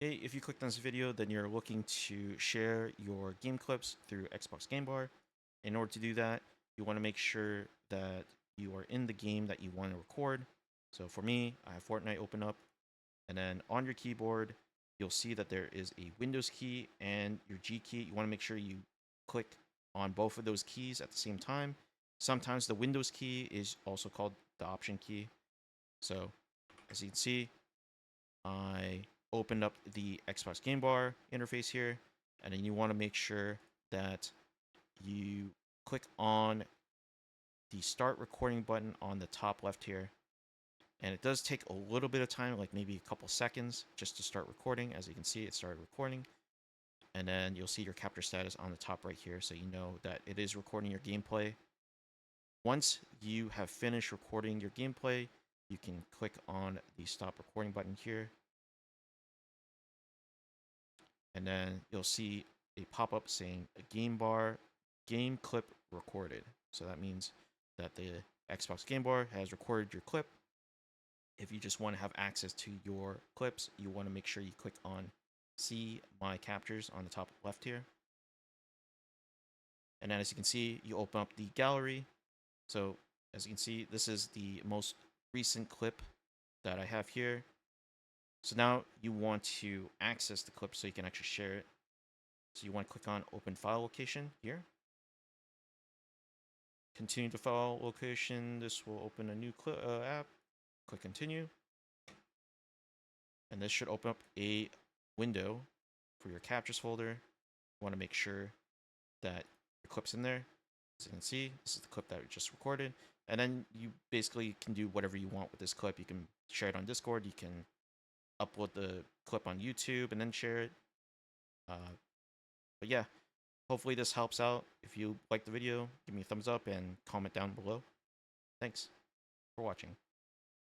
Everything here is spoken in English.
Okay, if you clicked on this video, then you're looking to share your game clips through Xbox Game Bar. In order to do that, you want to make sure that you are in the game that you want to record. So for me, I have Fortnite open up, and then on your keyboard, you'll see that there is a Windows key and your G key. You want to make sure you click on both of those keys at the same time. Sometimes the Windows key is also called the Option key. So as you can see, I opened up the Xbox Game Bar interface here, and then you want to make sure that you click on the start recording button on the top left here. And it does take a little bit of time, like maybe a couple seconds, just to start recording. As you can see, it started recording. And then you'll see your capture status on the top right here, so you know that it is recording your gameplay. Once you have finished recording your gameplay, you can click on the stop recording button here, and then you'll see a pop-up saying a game bar game clip recorded. So that means that the Xbox Game Bar has recorded your clip. If you just want to have access to your clips, you want to make sure you click on see my captures on the top left here. And then as you can see, you open up the gallery. So as you can see, this is the most recent clip that I have here. So now you want to access the clip so you can actually share it. So you want to click on open file location here. Continue to file location. This will open a new app. Click continue. And this should open up a window for your captures folder. You want to make sure that the clip's in there. As you can see, this is the clip that we just recorded. And then you basically can do whatever you want with this clip. You can share it on Discord. You can upload the clip on YouTube and then share it. But yeah, hopefully this helps out. If you like the video, give me a thumbs up and comment down below. Thanks for watching.